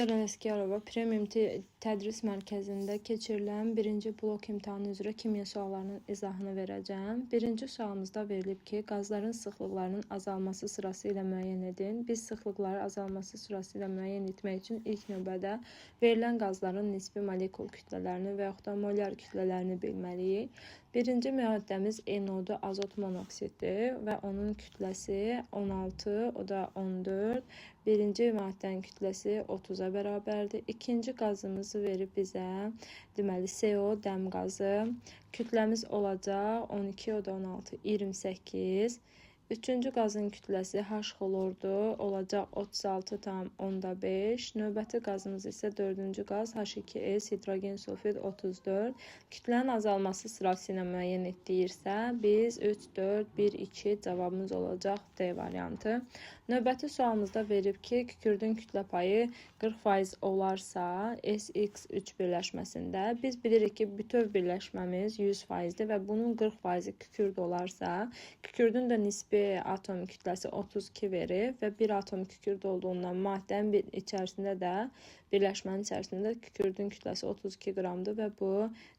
Ələsgərova Premium Tədris Mərkəzində keçirilən birinci blok imtahanı üzrə kimya suallarının izahını verəcəm. Birinci sualımızda verilib ki, qazların sıxlıqlarının azalması sırası ilə müəyyən edin. Biz sıxlıqları azalması sırası ilə müəyyən etmək üçün ilk növbədə verilən qazların nisbi molekul kütlələrini və yaxud da molar kütlələrini bilməliyik. Birinci maddəmiz NO2 azot monoksiddir və onun kütləsi 16, o da 14. Birinci maddənin kütləsi 30-a bərabərdir. İkinci qazımızı verib bizə, deməli CO dəm qazı. Kütləmiz olacaq 12, o da 16, 28. Üçüncü qazın kütləsi H xlordur, olacaq 36,5. Növbəti qazımız isə dördüncü qaz H2S hidrogen sulfid 34. Kütlənin azalması sırası ilə müəyyən etdiyirsə, biz 3, 4, 1, 2 cavabımız olacaq D variantı. Növbəti sualımızda verib ki, kükürdün kütlə payı 40% olarsa SX3 birləşməsində biz bilirik ki, bütöv birləşməmiz 100%dir və bunun 40%-i kükürd olarsa, kükürdün də nisbi atom kütləsi 32 verir və bir atom kükürd olduğundan maddənin içərisində də birləşmənin içərisində kükürdün kütləsi 32 qramdır və bu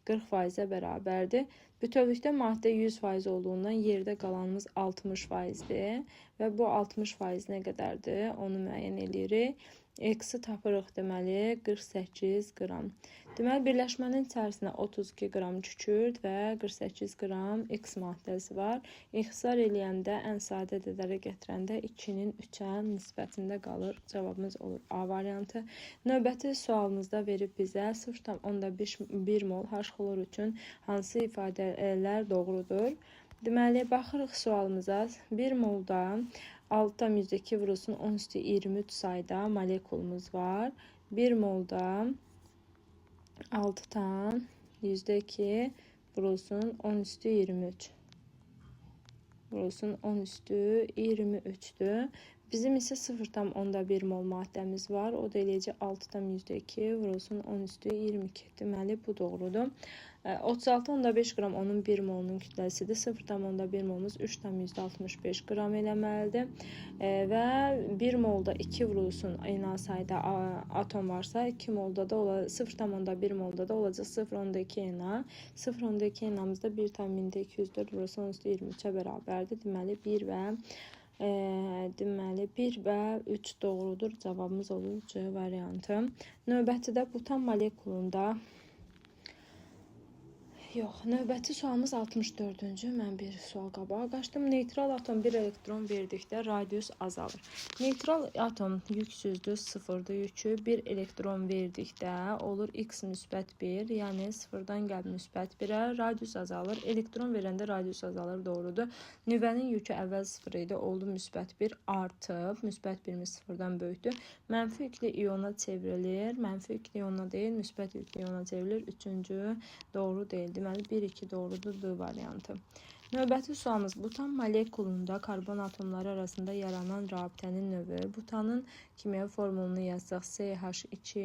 40%-ə bərabərdir. Bütövlükdə maddə 100% olduğundan yerdə qalanımız 60%dir və bu 60% nə qədərdir? Onu müəyyən edirik. X-i tapırıq, deməli 48 qram. Deməli, birləşmənin içərisində 32 qram kükürd və 48 qram X maddəsi var. İxtisar eləyəndə, ən sadə ədədlərə gətirəndə 2-nin 3-ə nisbətində qalır. Cavabımız olur A variantı. Növbəti sualımızda verib bizə 0,1 mol H xlor üçün hansı ifadələr doğrudur? Deməli, baxırıq sualımıza. 1 molda 6,2 vurulsun 10^23 sayda molekulumuz var. 1 molda 6,2 vurulsun 10^23 vurulsun 10^23'dür. Bizim isə 0,1 mol maddəmiz var. O da eləyəcək 6,2 vurulsun 10^22. Deməli, bu doğrudur. 36,5 qram onun 1 molunun kütləsidir. 0,1 molumuz 3,65 qram eləməlidir. Və 1 molda 2 vurulsun eyni sayda atom varsa, 2 molda da 0,1 molda da olacaq 0,2 eyna. 0,2 eynamızda 1,204 vurulsun 10^23'ə bərabərdir. Deməli, 1 və 3 doğrudur. Cavabımız olur C variantı. Növbətidə butan molekulunda növbəti sualımız 64-cü. Mən bir sual qabağa qaçdım. Neytral atom 1 elektron verdikdə radius azalır. Neytral atom yüksüzdür, sıfırdır yükü. 1 elektron verdikdə olur x müsbət 1, yəni sıfırdan gəlib müsbət 1-ə. Radius azalır. Elektron verəndə radius azalır, doğrudur. Nüvənin yükü əvvəl 0 idi, oldu müsbət 1, artıb. Müsbət 1-imiz sıfırdan böyükdür. Mənfi yüklü iona çevrilir. Mənfi yüklü iona deyil, müsbət yüklü iona çevrilir. Üçüncü doğru deyil. Deməli, 1-2 doğrudur, D variantı. Növbəti sualımız, butan molekulunda karbon atomları arasında yaranan rabitənin növü. Butanın kimya formulunu yazdıq. CH2,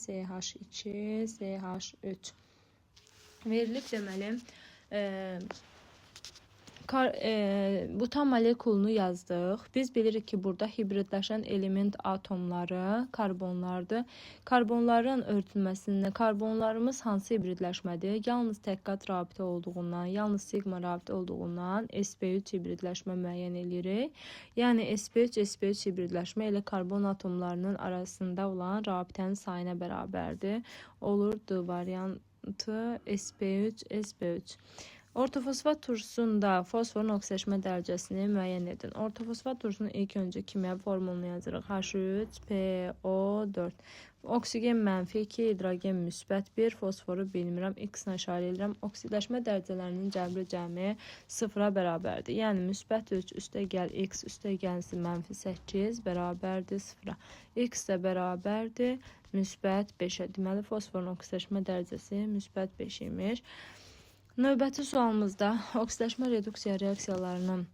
CH2, CH3. Verilib, deməli, butan molekulunu yazdıq. Biz bilirik ki, burada hibridləşən element atomları karbonlardır. Karbonların örtülməsində karbonlarımız hansı hibridləşmədir? Yalnız təqqat rabitə olduğundan, yalnız sigma rabitə olduğundan sp3 hibridləşmə müəyyən edirik. Yəni sp3, sp3 hibridləşmə ilə karbon atomlarının arasında olan rabitənin sayına bərabərdir. Olur D variantı sp3, sp3. Ortofosfat turşusunda fosforun oksidaşma dərəcəsini müəyyən edin. Ortofosfat turşusunun ilk öncə kimya formulunu yazırıq. H3PO4. Oksigen mənfi 2, hidrogen müsbət 1, fosforu bilmirəm, x-nə işarə edirəm. Oksidləşmə dərəcələrinin cəbri cəmi 0-a bərabərdir. Yəni müsbət 3 üstə gəl x üstə gəlsin mənfi 8 bərabərdir 0-a. X də bərabərdir müsbət 5-ə. Deməli, fosforun oksidləşmə dərəcəsi müsbət 5 imiş. Növbəti sualımızda oksidləşmə reduksiya reaksiyalarına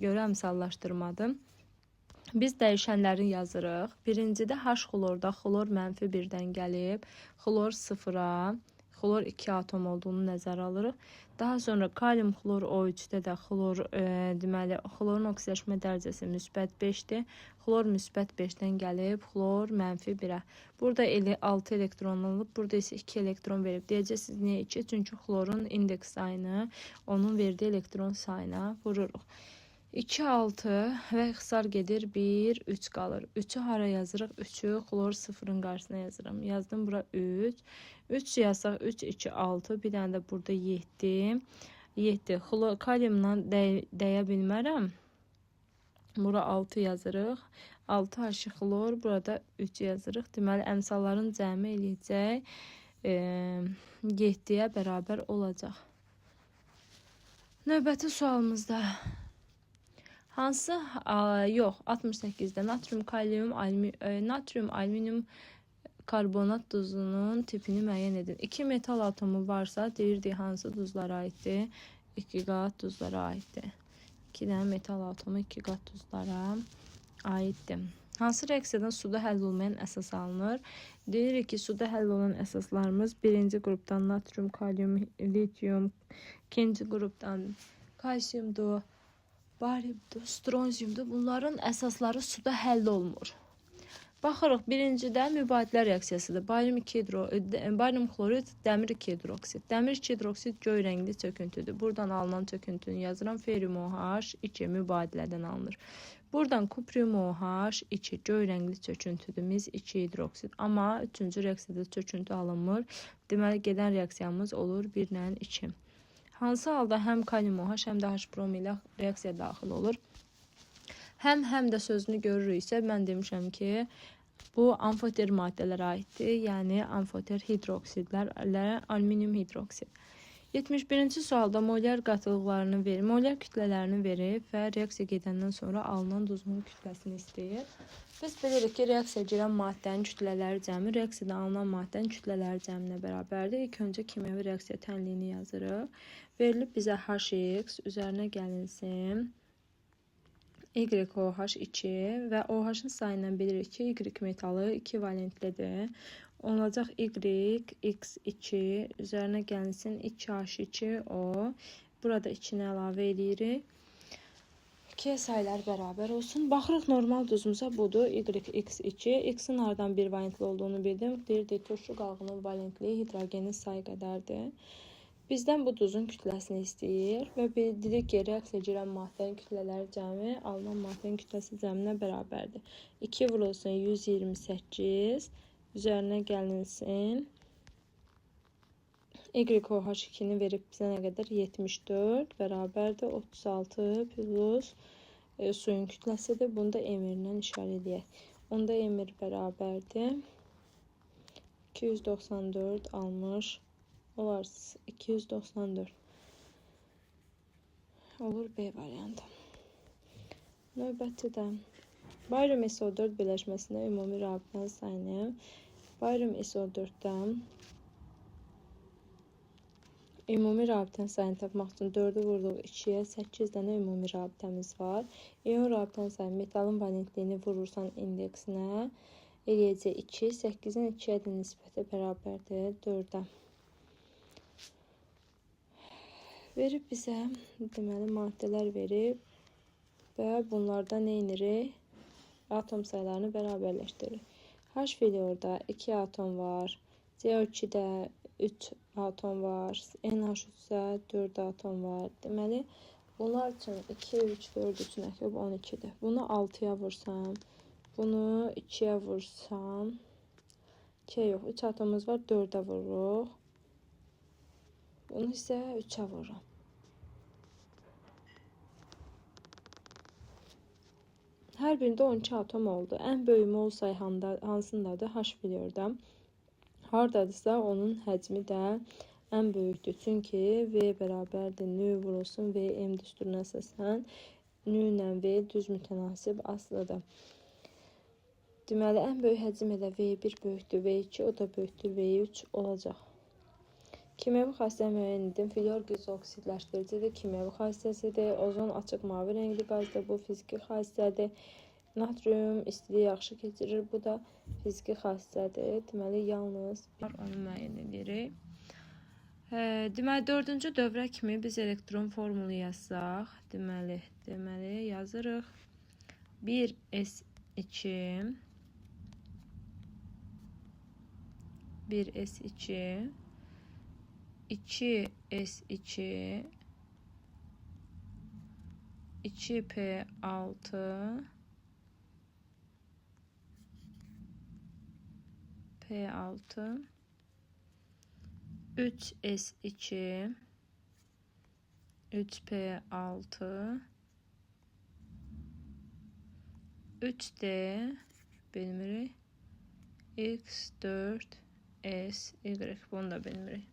görə əmsallaşdırmadır. Biz dəyişənləri yazırıq. Birincidə H xlorda xlor mənfi 1-dən gəlib, xlor 0-a, xlor 2 atom olduğunu nəzərə alırıq. Daha sonra kalium xlor O3-də də xlor deməli xlorun oksidaşma dərəcəsi -5-dir. Xlor -5-dən gəlib xlor -1-ə. Burada 6 elektron alıb, burada isə 2 elektron verib. Deyəcəksiniz niyə 2? Çünki xlorun indeks sayını onun verdiyi elektron sayına vururuq. 2, 6 və ixtisar gedir 1, 3 qalır. 3-ü hara yazırıq? 3-ü xlor 0-ın qarşısına yazıram. Yazdım bura 3. 3 yazsaq 3, 2, 6. Bir dənə də burada 7. 7. Xlor kaliumdan dəyə bilmərəm. Bura 6 yazırıq. 6 H xlor, burada 3 yazırıq. Deməli, əmsalların cəmi eləyəcək 7-yə bərabər olacaq. Növbəti sualımızda hansı, yox, 68-də natrium, alüminium karbonat duzunun tipini müəyyən edin. 2 metal atomu varsa, deyirdik hansı duzlara aiddir? 2 qat duzlara aiddir. 2 dənə metal atomu 2 qat duzlara aiddir. Hansı reaksiyadan suda həll olmayan əsas alınır? Deyirik ki, suda həll olan əsaslarımız birinci qrupdan natrium, kalium, litium, ikinci qrupdan kalsiyumdur, bariumdur, stronziumdur. Bunların əsasları suda həll olmur. Baxırıq, birincidə mübadilə reaksiyasıdır. Barium xlorid, dəmir 2 hidroksid. Dəmir 2 hidroksid göy rəngli çöküntüdür. Buradan alınan çöküntünü yazıram. Ferium OH2 mübadilədən alınır. Buradan kuprium OH2 göy rəngli çöküntüdür. 2 hidroksid. Amma 3-cü reaksiyada çöküntü alınmır. Deməli, gedən reaksiyamız olur 1 ilə 2. Hansı halda həm kalium OH, həm də H brom ilə reaksiya daxil olur? Həm də sözünü görürüksə, mən demişəm ki, bu amfoter maddələrə aiddir. Yəni, amfoter hidroksidlərlə alüminium hidroksid. 71-ci sualda molyar qatılıqlarını verir, molyar kütlələrini verib və reaksiya gedəndən sonra alınan duzun kütləsini istəyir. Biz bilirik ki, reaksiya girən maddənin kütlələri cəmi, reaksiyada alınan maddənin kütlələri cəminə bərabərdir. İlk öncə kimyəvi reaksiya tənliyini yazırıq. Verilib bizə HX, üzərinə gəlinsin YOH2 və OH-ın sayından bilirik ki, Y metalı 2 valentlidir. Olacaq YX2, üzərinə gəlinsin 2H2O. Burada 2-ni əlavə edirik. 2 sayılar bərabər olsun. Baxırıq normal duzumuza budur. YX2. X-in haradan 1 valentli olduğunu bildim. Deyirdik, turşu qalğının valentliyi hidrogenin sayı qədərdir. Bizdən bu duzun kütləsini istəyir və dedik ki, reaksiya girən maddənin kütlələri cəmi alınan maddənin kütləsi cəminə bərabərdir. 2 vurulsun 128, üzərinə gəlinsin. YOH2-ni verib bizə nə qədər? 74 bərabərdir. 36 plus suyun kütləsidir. Bunu da emirlə işarə edək. Onda emir bərabərdir. 294 almış. Olar 294. Olur B variantı. Növbəti də barium SO4 birləşməsində ümumi rabitənin sayını. Barium SO4-dən ümumi rabitənin sayını tapmaq üçün 4-ü vurduq 2-yə, 8 dənə ümumi rabitəmiz var. İyon rabitənin sayı metalın valentliyini vurursan indeksinə eləyəcək 2, 8-in 2-yə də nisbəti bərabərdir 4-ə. Verib bizə, deməli, maddələr verib və bunlardan nə edirik? Atom sayılarını bərabərləşdiririk. H filiorda 2 atom var, CO2-də 3 atom var, NH3-də 4 atom var. Deməli, bunlar üçün 2, 3, 4 üçün əkib 12-dir. Bunu 6-ya vursam, bunu 2-yə vursam, 2-yə yox, 3 atomumuz var, 4-ə vururuq. Bunu isə 3-ə vururam. Hər birində 12 atom oldu. Ən böyük mol sayı hansındadır? H filiorda. Haradadırsa onun həcmi də ən böyükdür. Çünki V bərabərdir. Nü vurulsun VM düsturuna əsasən. Nü ilə V düz mütənasib asılıdır. Deməli, ən böyük həcm elə V1 böyükdür. V2 o da böyükdür. V3 olacaq. Kimyəvi xassəyə müəyyən edin. Filior qız oksidləşdiricidir, kimyəvi xassəsidir. Ozon açıq mavi rəngli qazdır, bu fiziki xassədir. Natrium istiliyi yaxşı keçirir, bu da fiziki xassədir. Deməli, yalnız onu müəyyən edirik. Deməli, dördüncü dövrə kimi biz elektron formulu yazsaq, deməli yazırıq. 1s2 2s2 2p6 3s2 3p6 3d bilmirik, x4 s y, bunu da bilmirik.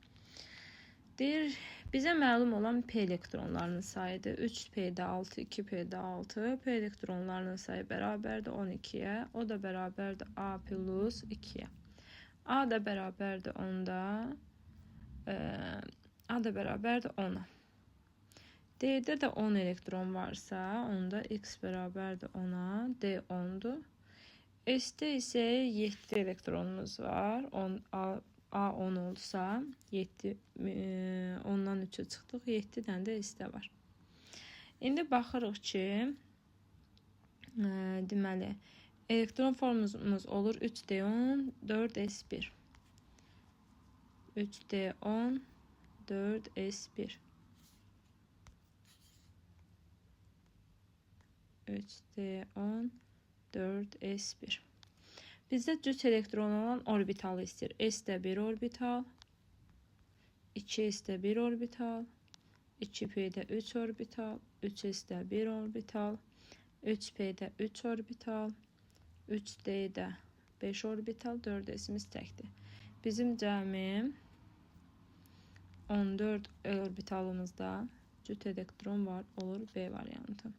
Deyir, bizə məlum olan p elektronlarının sayıdır. 3p'də 6, 2p'də 6. P elektronlarının sayı bərabərdir 12'yə. O da bərabərdir a plus 2'yə. A da bərabərdir 10'da. A da bərabərdir 10'a. D'də də 10 elektron varsa, onda x bərabərdir 10'a. D 10'dur. S'də isə 7 elektronumuz var. A 10 olsa 7 10'dan 3'e çıxdıq. 7 dənə də S'də var. İndi baxırıq ki, deməli, elektron formumuz olur 3D10 4S1. 3D10 4S1. 3D10 4S1. Bizdə cüt elektron olan orbitalı istəyir. S'də 1 orbital, 2S'də 1 orbital, 2P'də 3 orbital, 3S'də 1 orbital, 3P'də 3 orbital, 3D'də 5 orbital, 4S'imiz təkdir. Bizim cəmi 14 orbitalımızda cüt elektron var, olur B variantı.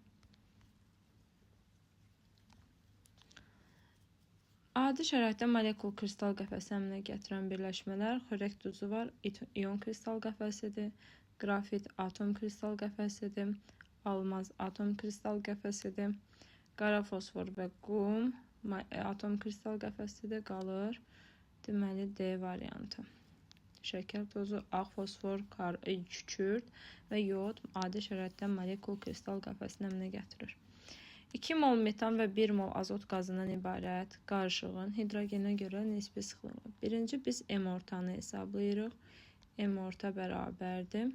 Adi şəraitdə molekul kristal qəfəsi əmələ gətirən birləşmələr xörək duzu var, ion kristal qəfəsidir, qrafit atom kristal qəfəsidir, almaz atom kristal qəfəsidir, qara fosfor və qum atom kristal qəfəsidir, qalır. Deməli D variantı. Şəkər tozu, ağ fosfor, kükürt və yod adi şəraitdə molekul kristal qəfəsini əmələ gətirir. 2 mol metan və 1 mol azot qazından ibarət qarışığın hidrogenə görə nisbi sıxlığı. Birinci biz M ortanı hesablayırıq. M orta bərabərdir.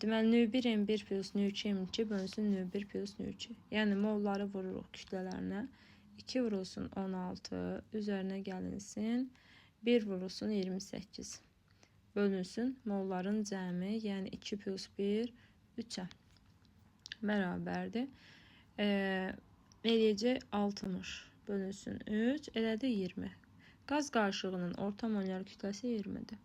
Deməli, nü1 M1 plus nü2 M2 bölünsün nü1 plus nü2. Yəni, molları vururuq kütlələrinə. 2 vurulsun 16, üzərinə gəlinsin. 1 vurulsun 28. Bölünsün molların cəmi, yəni 2 plus 1, 3'ə bərabərdir. Eləyəcək 60 bölünsün 3, elədi 20. Qaz qarışığının orta molyar kütləsi 20'dir.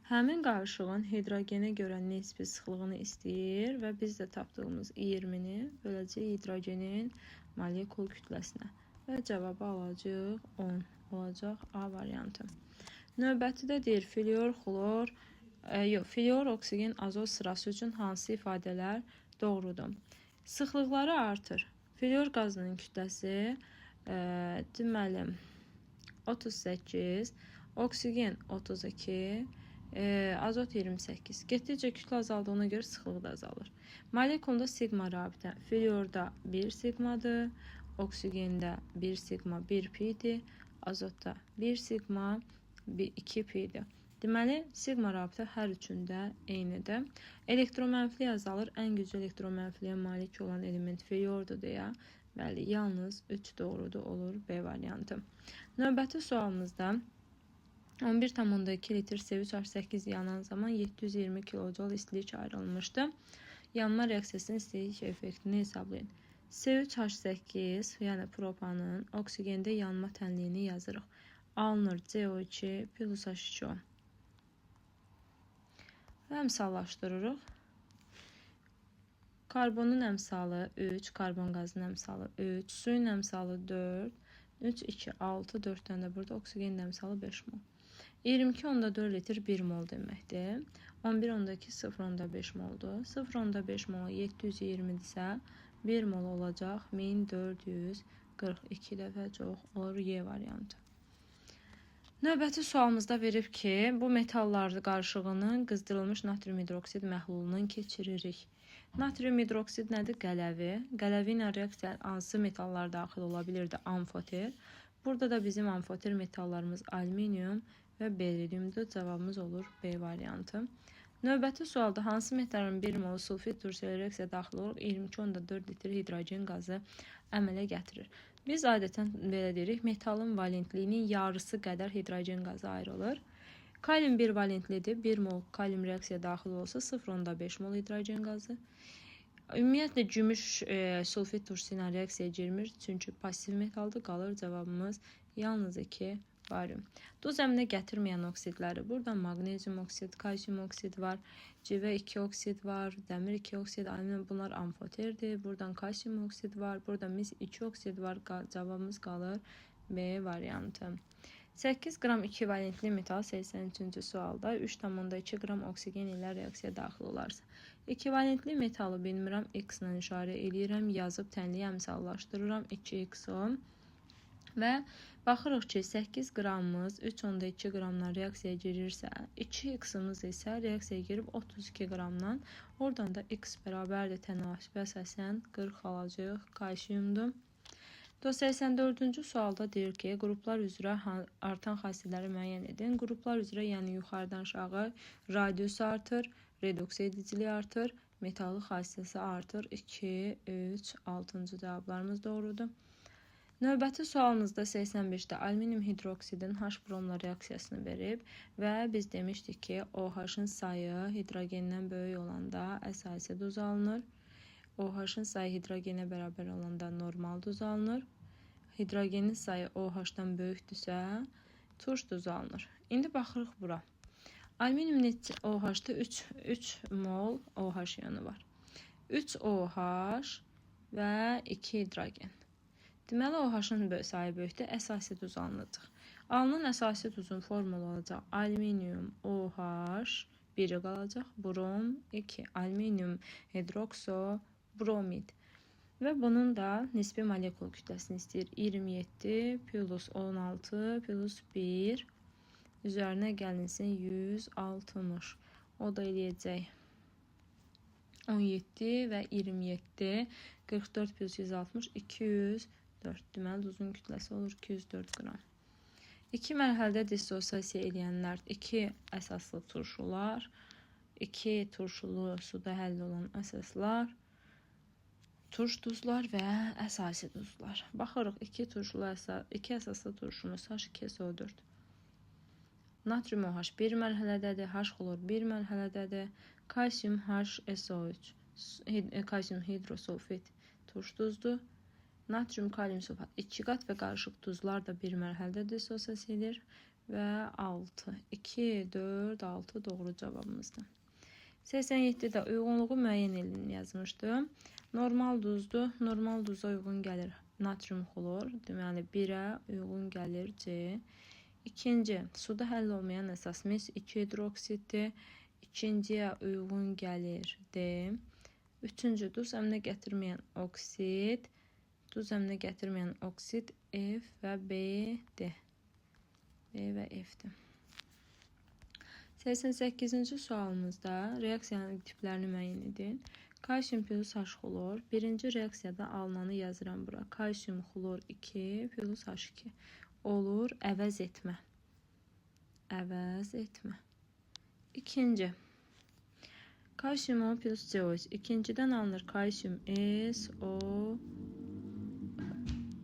Həmin qarışığın hidrogenə görə nisbi sıxlığını istəyir və biz də tapdığımız 20'ni böləcək hidrogenin molekul kütləsinə və cavabı alacaq 10 olacaq A variantı. Növbəti də deyir fluor, xlor, fluor, oksigen, azot sırası üçün hansı ifadələr doğrudur? Sıxlıqları artır. Fluor qazının kütləsi deməli 38, oksigen 32, azot 28. Getdikcə kütlə azaldığına görə sıxlığı da azalır. Molekulda sigma rabitə. Fluorda 1 sigmadır, oksigenda 1 sigma 1 pi'dir, azotda 1 sigma 2 pi'dir. Deməli, sigma rabitə hər üçündə eynidir. Elektromənfili azalır. Ən güclü elektromənfiliyə malik olan element fluordur deyə. Bəli, yalnız 3 doğrudur olur B variantı. Növbəti sualımızda 11,2 litr C3H8 yanan zaman 720 kilojol istilik ayrılmışdı. Yanma reaksiyasının istilik effektini hesablayın. C3H8, yəni propanın oksigende yanma tənliyini yazırıq. Alınır CO2 plus H2O. Əmsallaşdırırıq. Karbonun əmsalı 3, karbon qazının əmsalı 3, suyun əmsalı 4, 3, 2, 6, 4 dənə də burada oksigenin əmsalı 5 mol. 22,4 litr 1 mol deməkdir. 11,2 0,5 moldur. 0,5 mol 720-dirsə 1 mol olacaq 1442 dəfə çox olur Y variantı. Növbəti sualımızda verib ki, bu metallar qarışığının qızdırılmış natrium hidroksid məhlulundan keçiririk. Natrium hidroksid nədir? Qələvi. Qələvi ilə reaksiya hansı metallar daxil ola bilirdi? Amfoter. Burada da bizim amfoter metallarımız alüminium və berilyumdur. Cavabımız olur B variantı. Növbəti sualda hansı metalın 1 mol sulfit turşu reaksiya daxil olaraq 22,4 litr hidrogen qazı əmələ gətirir? Biz adətən belə deyirik, metalın valentliyinin yarısı qədər hidrogen qazı ayrılır. Kalium 1 valentlidir. 1 mol kalium reaksiya daxil olsa 0,5 mol hidrogen qazı. Ümumiyyətlə, gümüş sulfit turşusu ilə reaksiya girmir, çünki pasiv metaldır. Qalır cavabımız yalnız 2. Barium. Duz əminə gətirməyən oksidləri. Burada maqnezium oksid, kalsium oksid var, CV2 oksid var, dəmir 2 oksid, alüminium, bunlar amfoterdir. Buradan kalsium oksid var, burada mis 2 oksid var. Cavabımız qalır B variantı. 8 qram 2 valentli metal 83-cü sualda 3,2 qram oksigen ilə reaksiya daxil olarsa. 2 valentli metalı bilmirəm, X ilə işarə edirəm, yazıb tənliyi əmsallaşdırıram, 2X10. Və baxırıq ki, 8 qramımız 3,2 qramdan reaksiyaya girirsə, 2x-ımız isə reaksiyaya girib 32 qramdan. Oradan da x bərabərdir tənasübə əsasən 40 alacaq, kalsiyumdur. 84-cü sualda deyir ki, qruplar üzrə artan xassələri müəyyən edin. Qruplar üzrə, yəni yuxarıdan aşağı radiusu artır, reduks ediciliyi artır, metallı xassəsi artır. 2, 3, 6-cı cavablarımız doğrudur. Növbəti sualımızda 85-də alüminium hidroksidin H bromla reaksiyasını verib və biz demişdik ki, OH-ın sayı hidrogendən böyük olanda əsasi duz alınır. OH-ın sayı hidrogenə bərabər olanda normal duz alınır. Hidrogenin sayı OH-dan böyükdürsə, turş duz alınır. İndi baxırıq bura. Alüminium OH-da 3 mol OH yanı var. 3 OH və 2 hidrogen. Deməli, OH-ın sayı böyükdür, əsasi duz alınacaq. Alınan əsasi duzun formulu olacaq alüminium OH, biri qalacaq, brom 2, alüminium hidrokso bromid. Və bunun da nisbi molekul kütləsini istəyir 27 plus 16 plus 1 üzərinə gəlinsin 160. O da eləyəcək 17 və 27, 44 plus 160, 204. Deməli, duzun kütləsi olur 204 qram. 2 mərhələdə dissosiasiya eləyənlər 2 əsaslı turşular, 2 turşulu suda həll olan əsaslar, turş duzlar və əsasi duzlar. Baxırıq, 2 əsaslı turşumuz H2SO4. Natrium OH 1 mərhələdədir, H xlor 1 mərhələdədir, kalsium HSO3, kalsium hidrosulfit turş duzdur. Natrium kalium sulfat 2 qat və qarışıq duzlar da 1 mərhələdə dissosiasiya edir və 6, 2, 4, 6 doğru cavabımızdır. 87-də uyğunluğu müəyyən edin yazmışdım. Normal duzdur, normal duza uyğun gəlir natrium xlor, deməli 1-ə uyğun gəlir C. İkinci, suda həll olmayan əsasımız 2 hidroksiddir, ikinciyə uyğun gəlir D. Üçüncü, duz əminə gətirməyən oksid, duz əminə gətirməyən oksid F və B-dir. B və F-dir. 88-ci sualımızda reaksiyanın tiplərini müəyyən edin. Kalsium plus H xlor. Birinci reaksiyada alınanı yazıram bura. Kalsium xlor 2 plus H2 olur əvəz etmə. Əvəz etmə. İkinci. Kalsium plus CO3. İkincidən alınır kalsium SO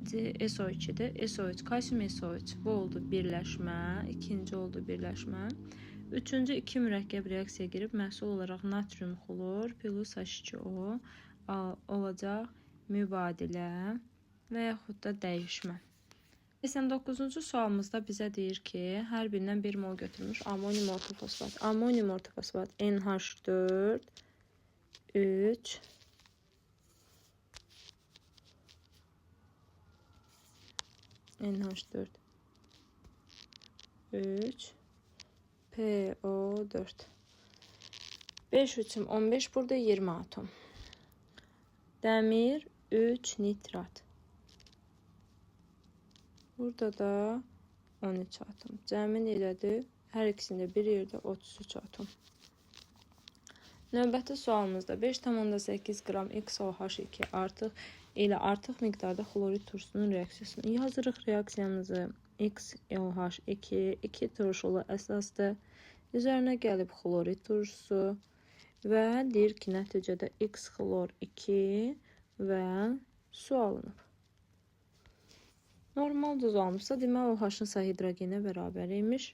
SO2'dir. SO3, kalsium SO3. Bu oldu birləşmə. İkinci oldu birləşmə. Üçüncü, 2 mürəkkəb reaksiya girib məhsul olaraq natrium xlor plus H2O olacaq mübadilə və yaxud da dəyişmə. 89-cu sualımızda bizə deyir ki, hər birindən 1 mol götürmüş amonium ortofosfat. Amonium ortofosfat NH4 3 NH4 3 PO4 5 3'üm 15, burada 20 atom. Dəmir 3 nitrat. Burada da 13 atom. Cəmi neçədir? Hər ikisində bir yerdə 33 atom. Növbəti sualımızda 5,8 qram XOH2 ilə artıq miqdarda xlorid turşusunun reaksiyasını yazırıq. Reaksiyamızı XOH2 2 turşulu əsasdır. Üzərinə gəlib xlorid turşusu və deyir ki, nəticədə X xlor 2 və su alınıb. Normal duz almışsa, demək OH-ın sayı hidrogenə bərabər imiş.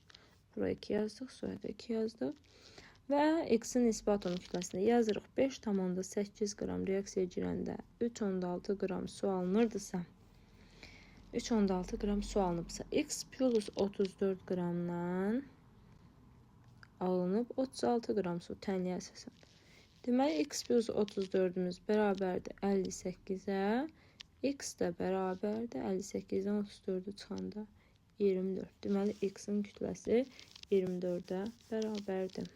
Buraya 2 yazdıq, suya da 2 yazdıq. Və X-in nisbi atom kütləsini yazırıq. 5,8 qram reaksiyaya girəndə 3,6 qram su alınırdısa, 3,6 qram su alınıbsa, X plus 34 qramdan alınıb 36 qram su tənliyə əsasən. Deməli, X plus 34-ümüz bərabərdir 58-ə. X də bərabərdir 58-dən 34-ü çıxanda 24. Deməli, X-in kütləsi 24-ə bərabərdir.